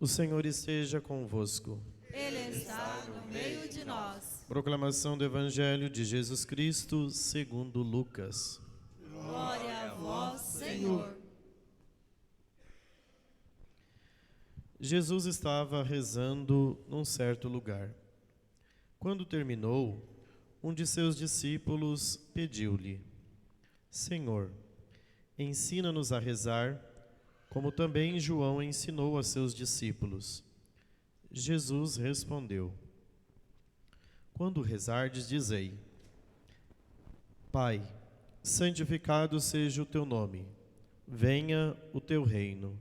O Senhor esteja convosco. Ele está no meio de nós. Proclamação do Evangelho de Jesus Cristo segundo Lucas. Glória a vós, Senhor. Jesus estava rezando num certo lugar. Quando terminou, um de seus discípulos pediu-lhe: Senhor, ensina-nos a rezar, como também João ensinou a seus discípulos. Jesus respondeu: Quando rezardes, dizei: Pai, santificado seja o teu nome, venha o teu reino.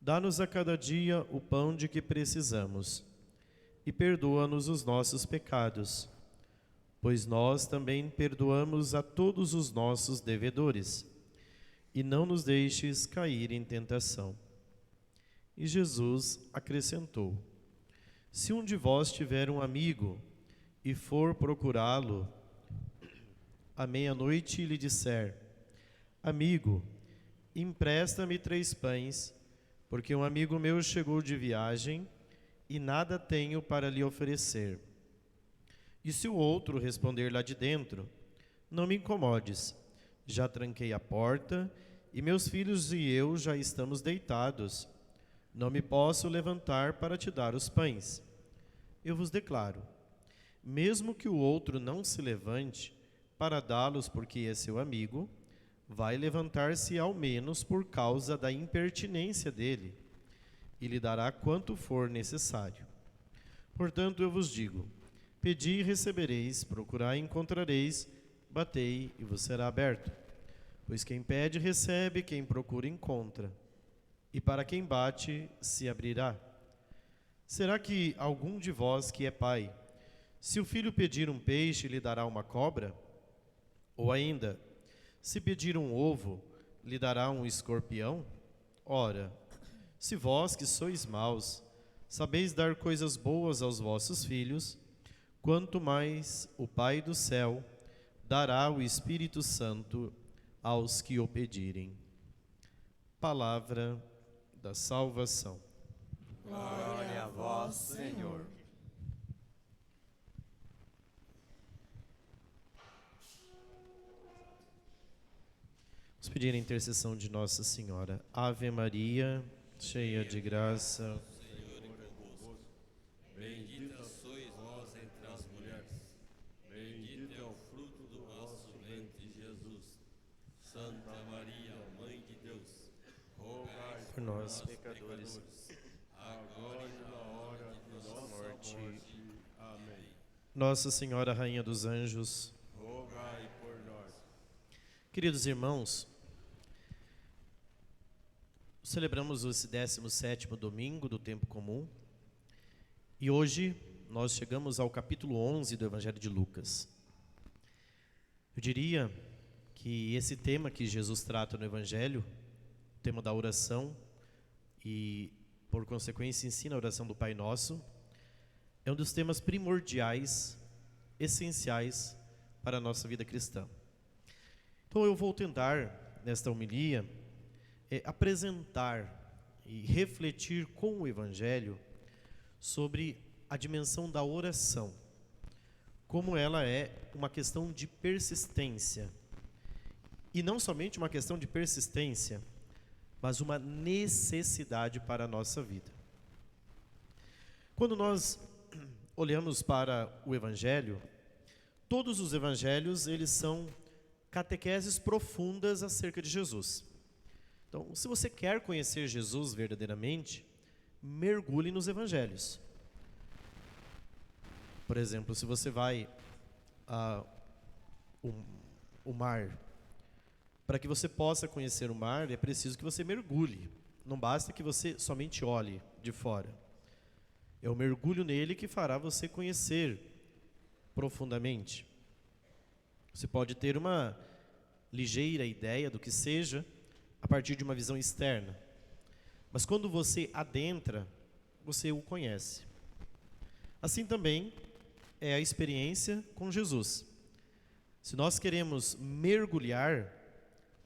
Dá-nos a cada dia o pão de que precisamos, e perdoa-nos os nossos pecados, pois nós também perdoamos a todos os nossos devedores, e não nos deixes cair em tentação. E Jesus acrescentou: Se um de vós tiver um amigo e for procurá-lo à meia-noite e lhe disser: Amigo, empresta-me 3 pães, porque um amigo meu chegou de viagem e nada tenho para lhe oferecer. E se o outro responder lá de dentro: Não me incomodes, já tranquei a porta e meus filhos e eu já estamos deitados, não me posso levantar para te dar os pães. Eu vos declaro, mesmo que o outro não se levante para dá-los porque é seu amigo, vai levantar-se ao menos por causa da impertinência dele, e lhe dará quanto for necessário. Portanto, eu vos digo: pedi e recebereis, procurai e encontrareis, batei e vos será aberto. Pois quem pede, recebe, quem procura, encontra. E para quem bate, se abrirá. Será que algum de vós que é pai, se o filho pedir um peixe, lhe dará uma cobra? Ou ainda, se pedir um ovo, lhe dará um escorpião? Ora, se vós que sois maus, sabeis dar coisas boas aos vossos filhos, quanto mais o Pai do céu dará o Espírito Santo aos que o pedirem. Palavra da salvação. Glória a vós, Senhor. Vamos pedir a intercessão de Nossa Senhora. Ave Maria, cheia de graça, O Senhor é convosco. Bendita sois vós entre as mulheres. Bendito é o fruto do vosso ventre, Jesus. Santa Maria, Mãe de Deus, rogai por nós, pecadores, agora e na hora de nossa morte. Amém. Nossa Senhora, Rainha dos Anjos, Rogai por nós. queridos irmãos, celebramos esse 17º domingo do tempo comum e hoje nós chegamos ao capítulo 11 do Evangelho de Lucas. Eu diria que esse tema que Jesus trata no Evangelho, o tema da oração e, por consequência, ensina a oração do Pai Nosso, é um dos temas primordiais, essenciais para a nossa vida cristã. Então eu vou tentar, nesta homilia, apresentar e refletir com o Evangelho sobre a dimensão da oração, como ela é uma questão de persistência, e não somente uma questão de persistência, mas uma necessidade para a nossa vida. Quando nós olhamos para o Evangelho, todos os Evangelhos, eles são catequeses profundas acerca de Jesus. Então, se você quer conhecer Jesus verdadeiramente, mergulhe nos Evangelhos. Por exemplo, se você vai ao mar, para que você possa conhecer o mar, é preciso que você mergulhe. Não basta que você somente olhe de fora. É o mergulho nele que fará você conhecer profundamente. Você pode ter uma ligeira ideia do que seja a partir de uma visão externa, mas quando você adentra, você o conhece. Assim também é a experiência com Jesus. Se nós queremos mergulhar,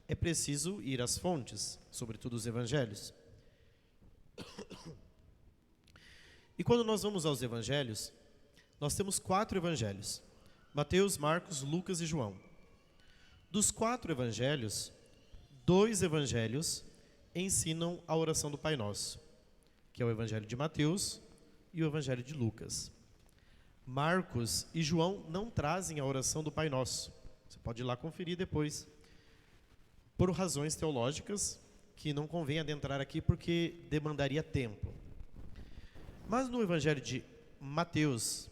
é preciso ir às fontes, sobretudo os evangelhos. E quando nós vamos aos evangelhos, nós temos 4 evangelhos: Mateus, Marcos, Lucas e João. Dos 4 evangelhos, 2 evangelhos ensinam a oração do Pai Nosso, que é o evangelho de Mateus e o evangelho de Lucas. Marcos e João não trazem a oração do Pai Nosso. Você pode ir lá conferir depois, por razões teológicas que não convém adentrar aqui porque demandaria tempo. Mas no evangelho de Mateus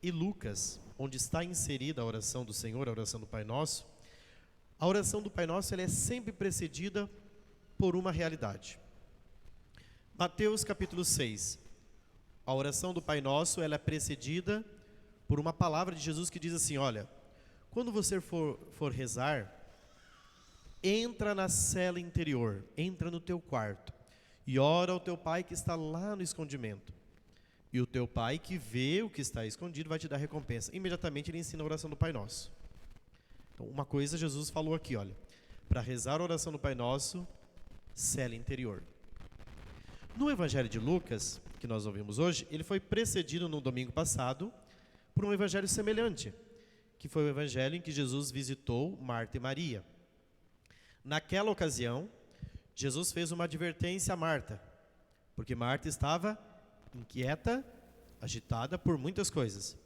e Lucas, onde está inserida a oração do Senhor, a oração do Pai Nosso, a oração do Pai Nosso ela é sempre precedida por uma realidade. Mateus capítulo 6, a oração do Pai Nosso ela é precedida por uma palavra de Jesus que diz assim: olha, quando você for rezar, entra na cela interior, entra no teu quarto e ora ao teu Pai que está lá no escondimento. E o teu Pai que vê o que está escondido vai te dar recompensa. Imediatamente ele ensina a oração do Pai Nosso. Então, uma coisa Jesus falou aqui, olha, para rezar a oração do Pai Nosso, cela interior. No evangelho de Lucas, que nós ouvimos hoje, ele foi precedido no domingo passado por um evangelho semelhante, que foi o evangelho em que Jesus visitou Marta e Maria. Naquela ocasião, Jesus fez uma advertência a Marta, porque Marta estava inquieta, agitada por muitas coisas,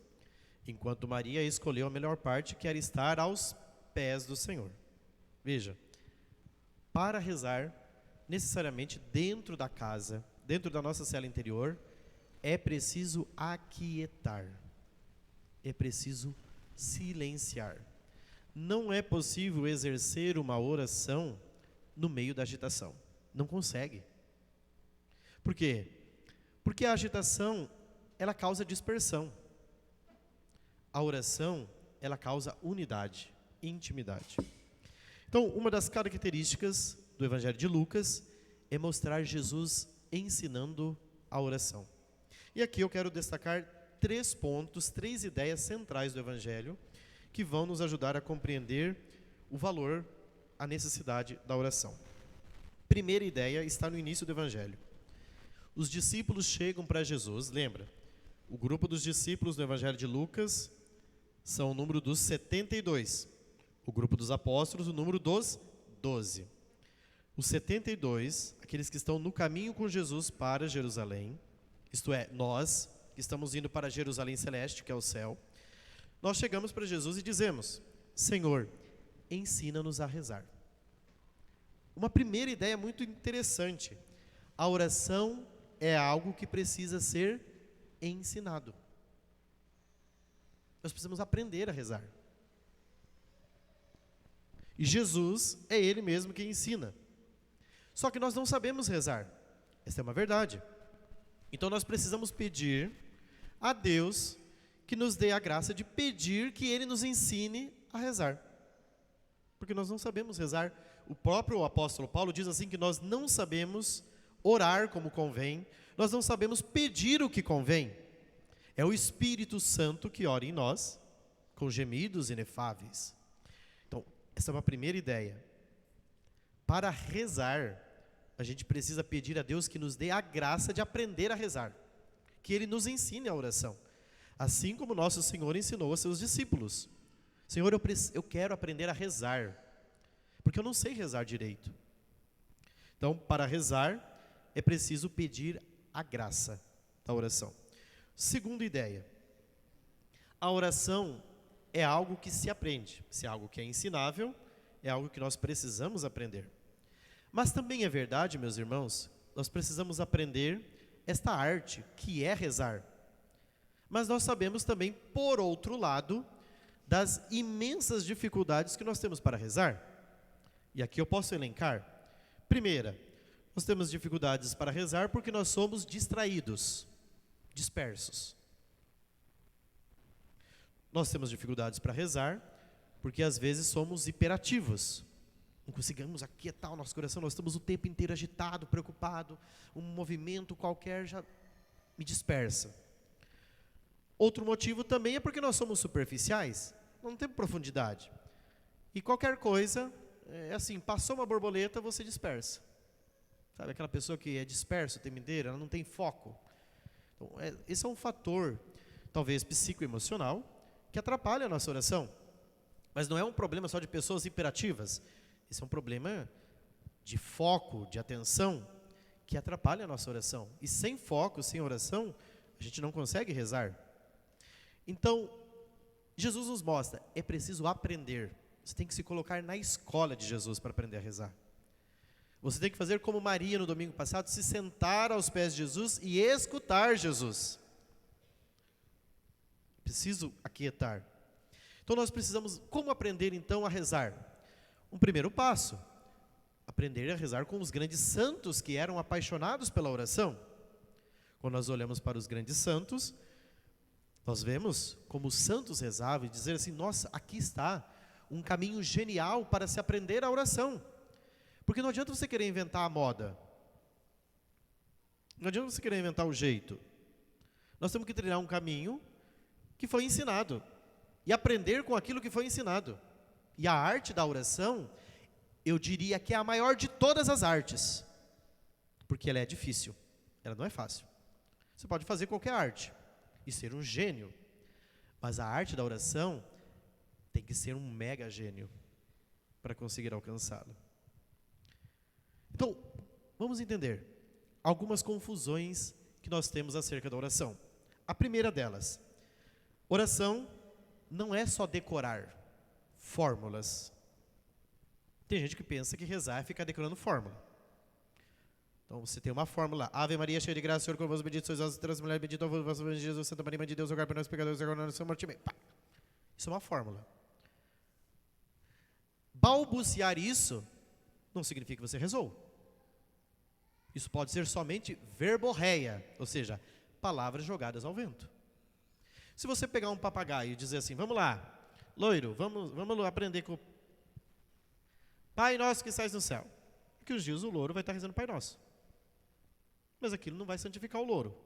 enquanto Maria escolheu a melhor parte, que era estar aos pés do Senhor. Veja, para rezar, necessariamente dentro da casa, dentro da nossa cela interior, é preciso aquietar, é preciso silenciar. Não é possível exercer uma oração no meio da agitação. Não consegue. Por quê? Porque a agitação, ela causa dispersão. A oração, ela causa unidade, intimidade. Então, uma das características do Evangelho de Lucas é mostrar Jesus ensinando a oração. E aqui eu quero destacar 3 pontos, 3 ideias centrais do Evangelho que vão nos ajudar a compreender o valor, a necessidade da oração. Primeira ideia está no início do Evangelho. Os discípulos chegam para Jesus, lembra? O grupo dos discípulos no Evangelho de Lucas são o número dos 72. O grupo dos apóstolos, o número dos 12. Os 72, aqueles que estão no caminho com Jesus para Jerusalém, isto é, nós que estamos indo para Jerusalém Celeste, que é o céu, nós chegamos para Jesus e dizemos: Senhor, ensina-nos a rezar. Uma primeira ideia muito interessante: a oração é algo que precisa ser ensinado. Nós precisamos aprender a rezar. E Jesus é Ele mesmo quem ensina. Só que nós não sabemos rezar. Essa é uma verdade. Então nós precisamos pedir a Deus que nos dê a graça de pedir que Ele nos ensine a rezar. Porque nós não sabemos rezar. O próprio apóstolo Paulo diz assim que nós não sabemos orar como convém, nós não sabemos pedir o que convém. É o Espírito Santo que ora em nós, com gemidos inefáveis. Então, essa é uma primeira ideia. Para rezar, a gente precisa pedir a Deus que nos dê a graça de aprender a rezar, que Ele nos ensine a oração, assim como nosso Senhor ensinou a seus discípulos. Senhor, eu quero aprender a rezar, porque eu não sei rezar direito. Então, para rezar, é preciso pedir a graça da oração. Segunda ideia: a oração é algo que se aprende. Se é algo que é ensinável, é algo que nós precisamos aprender. Mas também é verdade, meus irmãos, nós precisamos aprender esta arte, que é rezar. Mas nós sabemos também, por outro lado, das imensas dificuldades que nós temos para rezar. E aqui eu posso elencar. Primeira, nós temos dificuldades para rezar porque nós somos distraídos, dispersos. Nós temos dificuldades para rezar porque às vezes somos hiperativos. Não conseguimos aquietar o nosso coração, nós estamos o tempo inteiro agitado, preocupado, um movimento qualquer já me dispersa. Outro motivo também é porque nós somos superficiais, não temos profundidade. E qualquer coisa, é assim, passou uma borboleta, você dispersa. Sabe aquela pessoa que é dispersa o tempo inteiro, ela não tem foco. Então, esse é um fator, talvez psicoemocional, que atrapalha a nossa oração. Mas não é um problema só de pessoas hiperativas. Esse é um problema de foco, de atenção, que atrapalha a nossa oração. E sem foco, sem oração, a gente não consegue rezar. Então, Jesus nos mostra, é preciso aprender. Você tem que se colocar na escola de Jesus para aprender a rezar. Você tem que fazer como Maria no domingo passado, se sentar aos pés de Jesus e escutar Jesus. Preciso aquietar. Então nós precisamos, como aprender então a rezar? Um primeiro passo, aprender a rezar com os grandes santos que eram apaixonados pela oração. Quando nós olhamos para os grandes santos, nós vemos como os santos rezavam e dizer assim, nossa, aqui está um caminho genial para se aprender a oração. Porque não adianta você querer inventar a moda. Não adianta você querer inventar o jeito. Nós temos que trilhar um caminho que foi ensinado. E aprender com aquilo que foi ensinado. E a arte da oração, eu diria que é a maior de todas as artes. Porque ela é difícil. Ela não é fácil. Você pode fazer qualquer arte e ser um gênio. Mas a arte da oração tem que ser um mega gênio para conseguir alcançá-la. Então, vamos entender algumas confusões que nós temos acerca da oração. A primeira delas, oração não é só decorar fórmulas. Tem gente que pensa que rezar é ficar decorando fórmula. Então, você tem uma fórmula, Ave Maria, cheia de graça, o Senhor convosco, bendito sois vós entre as mulheres, bendito é o vosso filho Jesus, Santa Maria, Mãe de Deus, rogai por nós pecadores, agora na nossa morte. Isso é uma fórmula. Balbuciar isso não significa que você rezou. Isso pode ser somente verborreia, ou seja, palavras jogadas ao vento. Se você pegar um papagaio e dizer assim, vamos lá, loiro, vamos aprender com o Pai Nosso que estás no céu. Que os dias o louro vai estar rezando Pai Nosso. Mas aquilo não vai santificar o louro.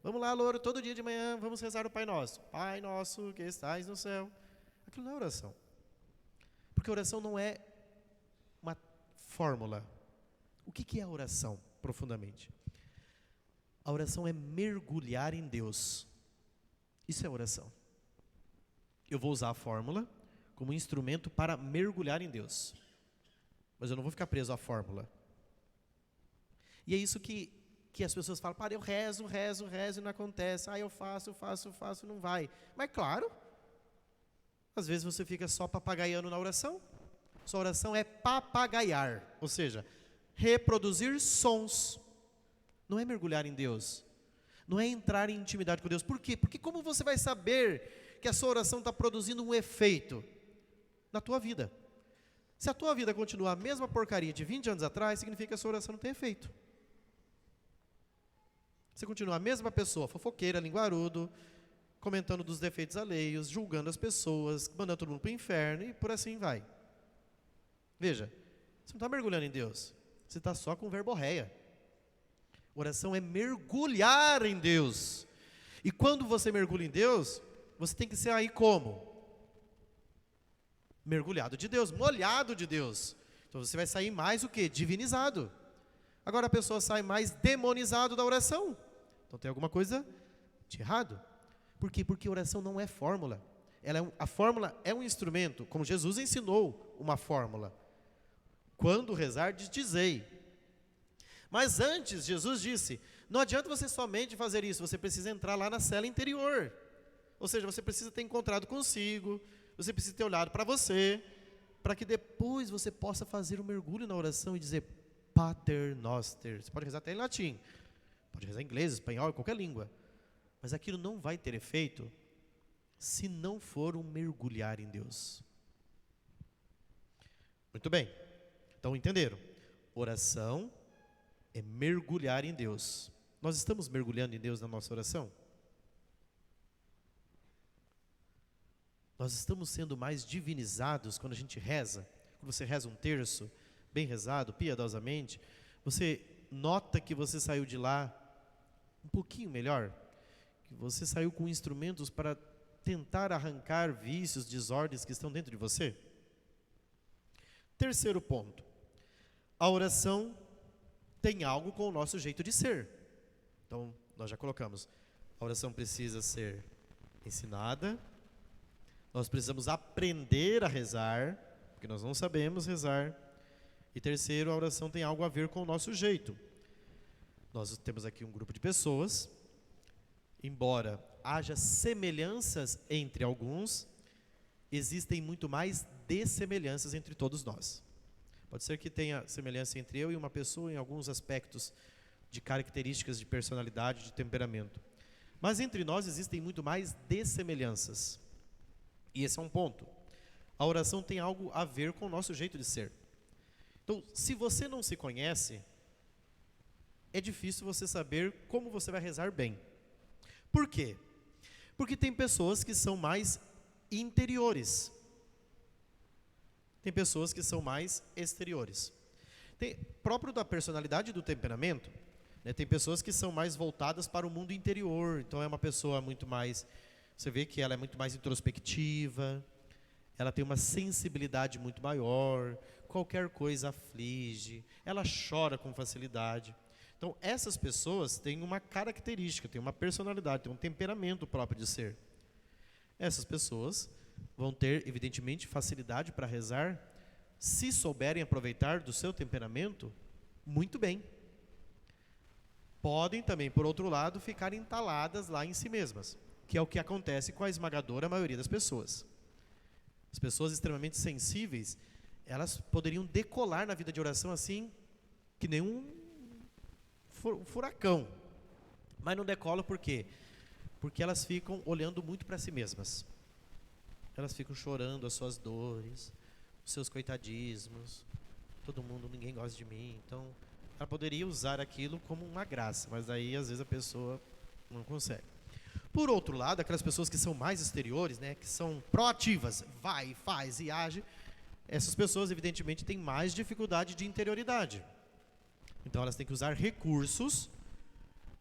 Vamos lá, louro, todo dia de manhã vamos rezar o Pai Nosso. Pai Nosso que estás no céu. Aquilo não é oração. Porque oração não é uma fórmula. O que é a oração, profundamente? A oração é mergulhar em Deus. Isso é oração. Eu vou usar a fórmula como instrumento para mergulhar em Deus. Mas eu não vou ficar preso à fórmula. E é isso que as pessoas falam, para, eu rezo e não acontece. Eu faço, não vai. Mas claro, às vezes você fica só papagaiando na oração. Sua oração é papagaiar, ou seja, reproduzir sons. Não é mergulhar em Deus. Não é entrar em intimidade com Deus. Por quê? Porque como você vai saber que a sua oração está produzindo um efeito na tua vida? Se a tua vida continuar a mesma porcaria de 20 anos atrás, significa que a sua oração não tem efeito. Você continua a mesma pessoa, fofoqueira, linguarudo, comentando dos defeitos alheios, julgando as pessoas, mandando todo mundo para o inferno e por assim vai. Veja, você não está mergulhando em Deus, você está só com verborreia. Oração é mergulhar em Deus. E quando você mergulha em Deus, você tem que ser aí como? Mergulhado de Deus, molhado de Deus. Então você vai sair mais o quê? Divinizado. Agora a pessoa sai mais demonizado da oração. Então tem alguma coisa de errado. Por quê? Porque oração não é fórmula. A fórmula é um instrumento, como Jesus ensinou uma fórmula. Quando rezar, dizei. Mas antes, Jesus disse, não adianta você somente fazer isso, você precisa entrar lá na cela interior. Ou seja, você precisa ter encontrado consigo, você precisa ter olhado para você, para que depois você possa fazer um mergulho na oração e dizer, Pater Noster. Você pode rezar até em latim, pode rezar em inglês, espanhol, qualquer língua. Mas aquilo não vai ter efeito se não for um mergulhar em Deus. Muito bem. Então entenderam? Oração é mergulhar em Deus. Nós estamos mergulhando em Deus na nossa oração? Nós estamos sendo mais divinizados quando a gente reza? Quando você reza um terço, bem rezado, piedosamente, você nota que você saiu de lá um pouquinho melhor? Que você saiu com instrumentos para tentar arrancar vícios, desordens que estão dentro de você? Terceiro ponto. A oração tem algo com o nosso jeito de ser. Então, nós já colocamos A oração precisa ser ensinada. Nós precisamos aprender a rezar, porque nós não sabemos rezar. E terceiro, a oração tem algo a ver com o nosso jeito. Nós temos aqui um grupo de pessoas, embora haja semelhanças entre alguns, existem muito mais dessemelhanças entre todos nós. Pode ser que tenha semelhança entre eu e uma pessoa em alguns aspectos de características de personalidade, de temperamento. Mas entre nós existem muito mais dessemelhanças. E esse é um ponto. A oração tem algo a ver com o nosso jeito de ser. Então, se você não se conhece, é difícil você saber como você vai rezar bem. Por quê? Porque tem pessoas que são mais interiores. Tem pessoas que são mais exteriores. Próprio da personalidade e do temperamento, né, tem pessoas que são mais voltadas para o mundo interior. Então é uma pessoa muito mais, você vê que ela é muito mais introspectiva, ela tem uma sensibilidade muito maior, qualquer coisa aflige, ela chora com facilidade. Então essas pessoas têm uma característica, têm uma personalidade, têm um temperamento próprio de ser. Essas pessoas vão ter, evidentemente, facilidade para rezar, se souberem aproveitar do seu temperamento, muito bem. Podem também, por outro lado, ficar entaladas lá em si mesmas, que é o que acontece com a esmagadora maioria das pessoas. As pessoas extremamente sensíveis, elas poderiam decolar na vida de oração assim, que nem um furacão. Mas não decolam por quê? Porque elas ficam olhando muito para si mesmas. Elas ficam chorando as suas dores, os seus coitadismos. Todo mundo, ninguém gosta de mim. Então, ela poderia usar aquilo como uma graça, mas aí às vezes a pessoa não consegue. Por outro lado, aquelas pessoas que são mais exteriores, né, que são proativas, vai, faz e age, essas pessoas evidentemente têm mais dificuldade de interioridade. Então elas têm que usar recursos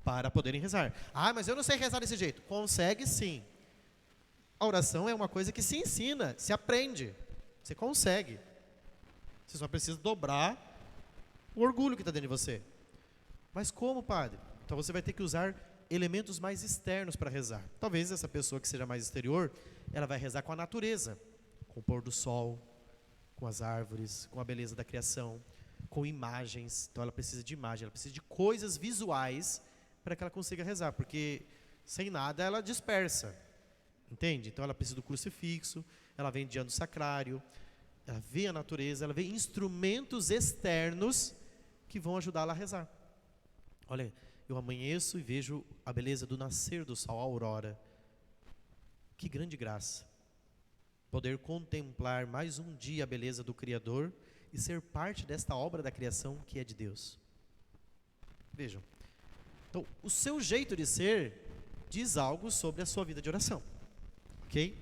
para poderem rezar. Ah, mas eu não sei rezar desse jeito. Consegue sim. A oração é uma coisa que se ensina, se aprende. Você consegue. Você só precisa dobrar o orgulho que está dentro de você. Mas como, padre? Então você vai ter que usar elementos mais externos para rezar. Talvez essa pessoa que seja mais exterior, ela vai rezar com a natureza, com o pôr do sol, com as árvores, com a beleza da criação, com imagens. Então ela precisa de imagem, ela precisa de coisas visuais para que ela consiga rezar, porque sem nada ela dispersa. Entende? Então ela precisa do crucifixo, ela vem diante do sacrário, ela vê a natureza, ela vê instrumentos externos que vão ajudá-la a rezar. Olha, eu amanheço e vejo a beleza do nascer do sol, a aurora. Que grande graça. Poder contemplar mais um dia a beleza do Criador e ser parte desta obra da criação que é de Deus. Vejam. Então, o seu jeito de ser diz algo sobre a sua vida de oração. Ok?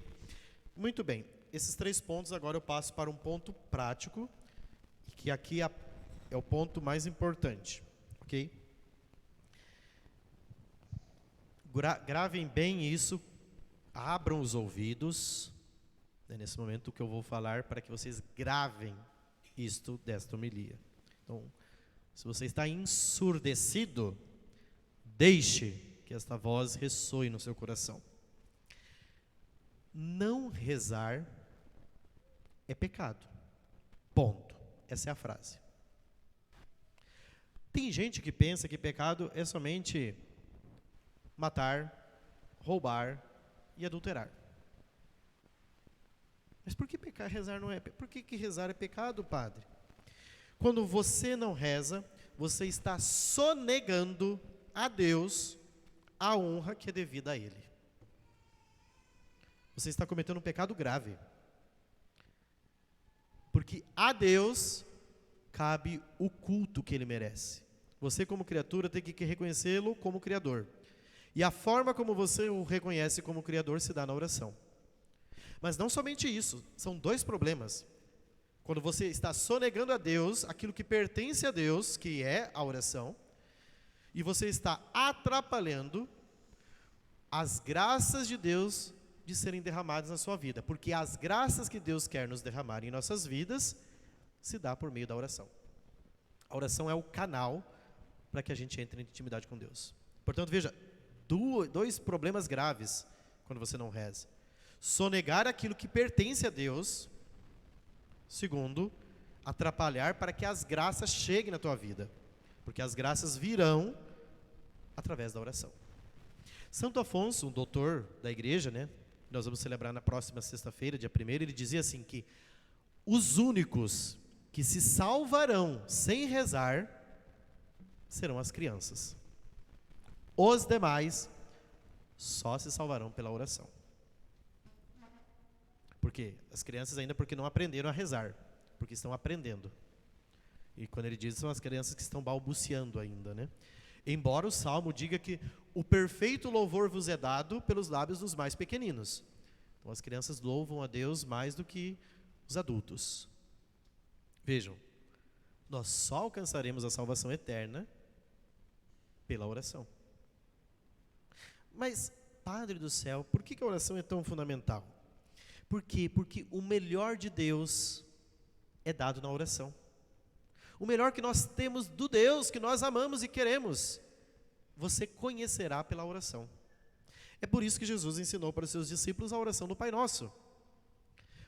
Muito bem. Esses 3 pontos agora eu passo para um ponto prático, que aqui é o ponto mais importante. Ok? Gravem bem isso, abram os ouvidos, né, nesse momento que eu vou falar, para que vocês gravem isto desta homilia. Então, se você está ensurdecido, deixe que esta voz ressoe no seu coração. Não rezar é pecado. Ponto. Essa é a frase. Tem gente que pensa que pecado é somente matar, roubar e adulterar. Mas por que rezar não é? Por que rezar é pecado, padre? Quando você não reza, você está sonegando a Deus a honra que é devida a Ele. Você está cometendo um pecado grave. Porque a Deus cabe o culto que Ele merece. Você, como criatura, tem que reconhecê-lo como Criador. E a forma como você o reconhece como Criador se dá na oração. Mas não somente isso, são 2 problemas. Quando você está sonegando a Deus aquilo que pertence a Deus, que é a oração, e você está atrapalhando as graças de Deus de serem derramadas na sua vida. Porque as graças que Deus quer nos derramar em nossas vidas, se dá por meio da oração. A oração é o canal para que a gente entre em intimidade com Deus. Portanto, veja, dois problemas graves quando você não reza. Sonegar aquilo que pertence a Deus. Segundo, atrapalhar para que as graças cheguem na tua vida. Porque as graças virão através da oração. Santo Afonso, um doutor da igreja, né? Nós vamos celebrar na próxima sexta-feira, dia 1º, ele dizia assim que os únicos que se salvarão sem rezar serão as crianças. Os demais só se salvarão pela oração. Por quê? As crianças ainda porque não aprenderam a rezar, porque estão aprendendo. E quando ele diz, são as crianças que estão balbuciando ainda, né? Embora o Salmo diga que o perfeito louvor vos é dado pelos lábios dos mais pequeninos. Então as crianças louvam a Deus mais do que os adultos. Vejam, nós só alcançaremos a salvação eterna pela oração. Mas, Padre do céu, por que a oração é tão fundamental? Por quê? Porque o melhor de Deus é dado na oração. O melhor que nós temos do Deus que nós amamos e queremos, você conhecerá pela oração. É por isso que Jesus ensinou para os seus discípulos a oração do Pai Nosso.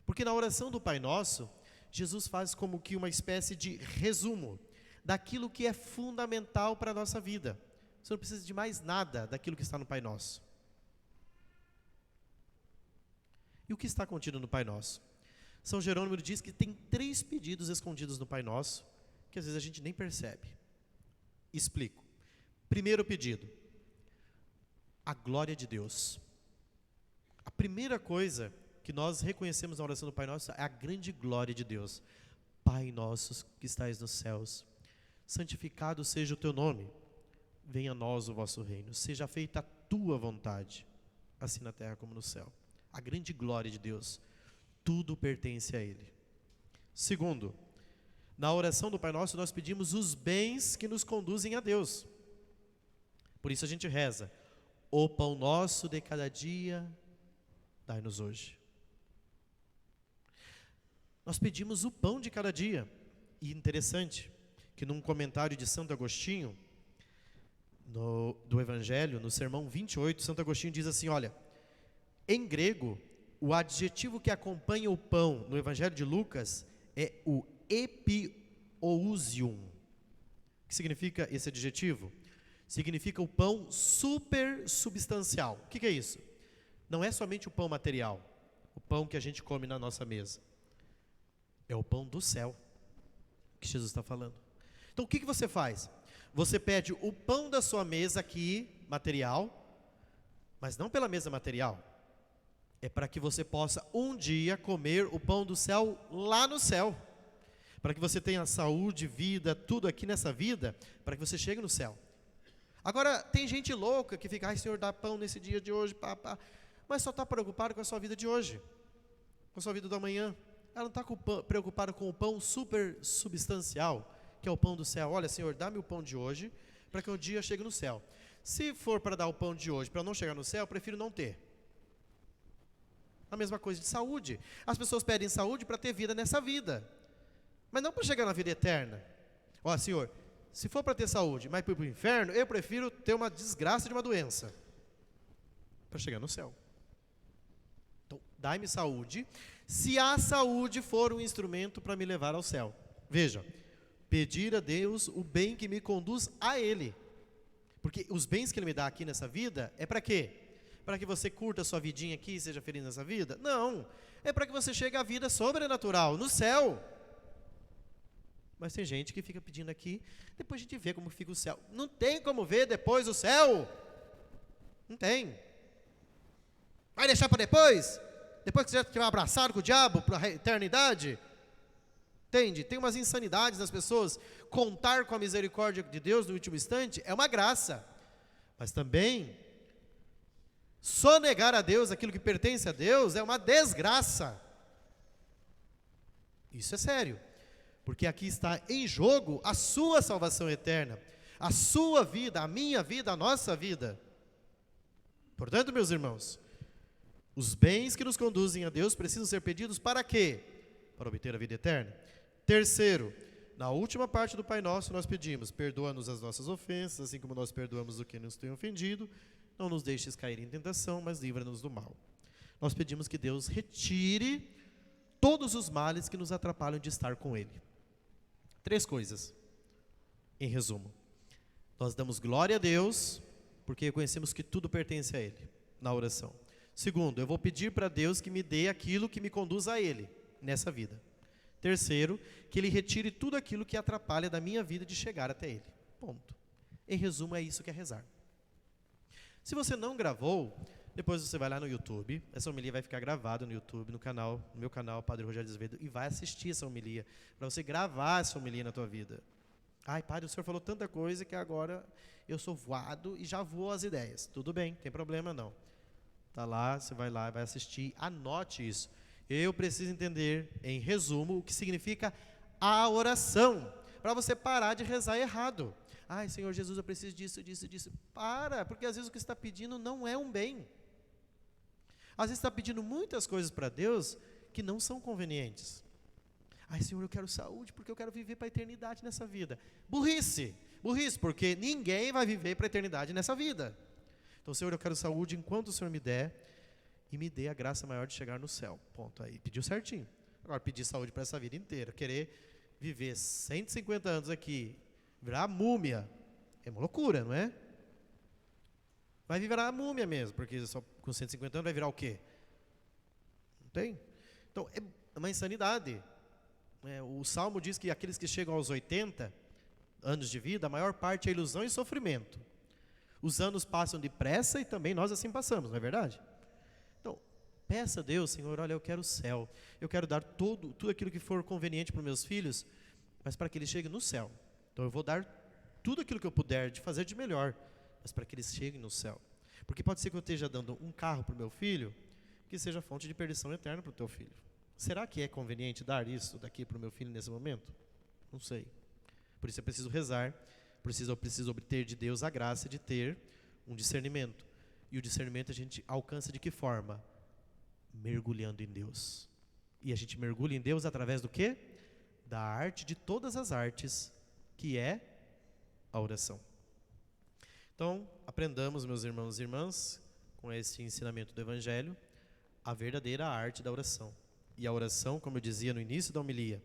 Porque na oração do Pai Nosso, Jesus faz como que uma espécie de resumo daquilo que é fundamental para a nossa vida. Você não precisa de mais nada daquilo que está no Pai Nosso. E o que está contido no Pai Nosso? São Jerônimo diz que tem 3 pedidos escondidos no Pai Nosso, que às vezes a gente nem percebe. Explico. Primeiro pedido, a glória de Deus. A primeira coisa que nós reconhecemos na oração do Pai Nosso é a grande glória de Deus. Pai nosso que estais nos céus, santificado seja o teu nome. Venha a nós o vosso reino. Seja feita a tua vontade, assim na terra como no céu. A grande glória de Deus. Tudo pertence a Ele. Segundo, na oração do Pai Nosso nós pedimos os bens que nos conduzem a Deus. Por isso a gente reza: o pão nosso de cada dia, dai-nos hoje. Nós pedimos o pão de cada dia. E interessante que num comentário de Santo Agostinho, do Evangelho, no sermão 28, Santo Agostinho diz assim, olha, em grego, o adjetivo que acompanha o pão no Evangelho de Lucas é o epiousium. O que significa esse adjetivo? Significa o pão supersubstancial. O que é isso? Não é somente o pão material, o pão que a gente come na nossa mesa. É o pão do céu que Jesus está falando. Então o que você faz? Você pede o pão da sua mesa aqui, material, mas não pela mesa material. É para que você possa um dia comer o pão do céu lá no céu. Para que você tenha saúde, vida, tudo aqui nessa vida, para que você chegue no céu. Agora, tem gente louca que fica, ai Senhor, dá pão nesse dia de hoje, mas só está preocupado com a sua vida de hoje, com a sua vida do amanhã. Ela não está preocupada com o pão super substancial, que é o pão do céu. Olha, Senhor, dá-me o pão de hoje, para que um dia eu chegue no céu. Se for para dar o pão de hoje, para não chegar no céu, eu prefiro não ter. A mesma coisa de saúde. As pessoas pedem saúde para ter vida nessa vida, mas não para chegar na vida eterna. Ó, Senhor, se for para ter saúde, mas para ir para o inferno, eu prefiro ter uma desgraça de uma doença, para chegar no céu. Então, dai-me saúde, se a saúde for um instrumento para me levar ao céu. Veja, pedir a Deus o bem que me conduz a Ele. Porque os bens que Ele me dá aqui nessa vida, é para quê? Para que você curta a sua vidinha aqui e seja feliz nessa vida? Não, é para que você chegue à vida sobrenatural, no céu. Mas tem gente que fica pedindo aqui, depois a gente vê como fica o céu. Não tem como ver depois o céu. Não tem. Vai deixar para depois? Depois que você já estiver abraçado com o diabo para a eternidade? Entende? Tem umas insanidades nas pessoas. Contar com a misericórdia de Deus no último instante é uma graça. Mas também, sonegar a Deus aquilo que pertence a Deus é uma desgraça. Isso é sério. Porque aqui está em jogo a sua salvação eterna, a sua vida, a minha vida, a nossa vida. Portanto, meus irmãos, os bens que nos conduzem a Deus precisam ser pedidos para quê? Para obter a vida eterna. Terceiro, na última parte do Pai Nosso nós pedimos, perdoa-nos as nossas ofensas, assim como nós perdoamos o que nos tem ofendido, não nos deixes cair em tentação, mas livra-nos do mal. Nós pedimos que Deus retire todos os males que nos atrapalham de estar com Ele. 3 coisas, em resumo. Nós damos glória a Deus, porque reconhecemos que tudo pertence a Ele, na oração. Segundo, eu vou pedir para Deus que me dê aquilo que me conduz a Ele, nessa vida. Terceiro, que Ele retire tudo aquilo que atrapalha da minha vida de chegar até Ele. Ponto. Em resumo, é isso que é rezar. Se você não gravou, depois você vai lá no YouTube, essa homilia vai ficar gravada no YouTube, no meu canal, Padre Rogério de Azevedo, e vai assistir essa homilia, para você gravar essa homilia na tua vida. Ai, Padre, o senhor falou tanta coisa que agora eu sou voado e já voo as ideias. Tudo bem, não tem problema não. Está lá, você vai lá, vai assistir, anote isso. Eu preciso entender, em resumo, o que significa a oração, para você parar de rezar errado. Ai, Senhor Jesus, eu preciso disso, disso, disso. Para, porque às vezes o que você está pedindo não é um bem. Às vezes você está pedindo muitas coisas para Deus que não são convenientes. Ai, Senhor, eu quero saúde porque eu quero viver para a eternidade nessa vida. Burrice, porque ninguém vai viver para a eternidade nessa vida. Então, Senhor, eu quero saúde enquanto o Senhor me der, e me dê a graça maior de chegar no céu. Ponto. Aí pediu certinho. Agora, pedir saúde para essa vida inteira, querer viver 150 anos aqui, virar múmia, é uma loucura, não é? Vai virar a múmia mesmo, porque só com 150 anos vai virar o quê? Não tem? Então, é uma insanidade. O Salmo diz que aqueles que chegam aos 80 anos de vida, a maior parte é ilusão e sofrimento. Os anos passam depressa e também nós assim passamos, não é verdade? Então, peça a Deus, Senhor, olha, eu quero o céu. Eu quero dar tudo aquilo que for conveniente para os meus filhos, mas para que eles cheguem no céu. Então eu vou dar tudo aquilo que eu puder de fazer de melhor, mas para que eles cheguem no céu. Porque pode ser que eu esteja dando um carro para o meu filho, que seja fonte de perdição eterna para o teu filho. Será que é conveniente dar isso daqui para o meu filho nesse momento? Não sei. Por isso eu preciso rezar, eu preciso obter de Deus a graça de ter um discernimento. E o discernimento a gente alcança de que forma? Mergulhando em Deus. E a gente mergulha em Deus através do quê? Da arte de todas as artes, que é a oração. Então, aprendamos, meus irmãos e irmãs, com esse ensinamento do Evangelho, a verdadeira arte da oração. E a oração, como eu dizia no início da homilia,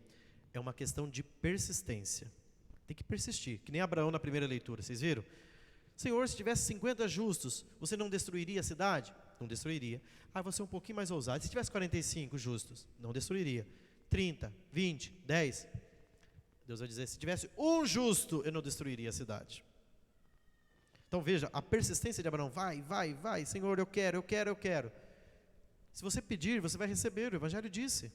é uma questão de persistência. Tem que persistir, que nem Abraão na primeira leitura, vocês viram? Senhor, se tivesse 50 justos, você não destruiria a cidade? Não destruiria. Ah, você é um pouquinho mais ousado. Se tivesse 45 justos, não destruiria. 30, 20, 10. Deus vai dizer, se tivesse um justo, eu não destruiria a cidade. Então veja, a persistência de Abraão, vai, Senhor, eu quero. Se você pedir, você vai receber, o Evangelho disse.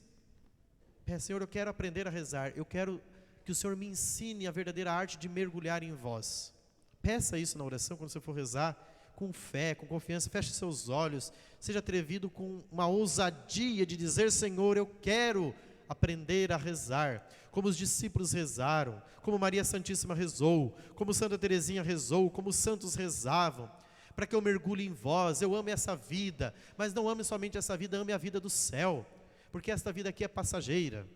Senhor, eu quero aprender a rezar, eu quero que o Senhor me ensine a verdadeira arte de mergulhar em vós. Peça isso na oração, quando você for rezar, com fé, com confiança, feche seus olhos, seja atrevido com uma ousadia de dizer, Senhor, eu quero aprender a rezar, como os discípulos rezaram, como Maria Santíssima rezou, como Santa Teresinha rezou, como os santos rezavam, para que eu mergulhe em vós, eu ame essa vida, mas não ame somente essa vida, ame a vida do céu, porque esta vida aqui é passageira,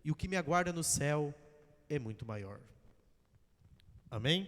e o que me aguarda no céu é muito maior. Amém?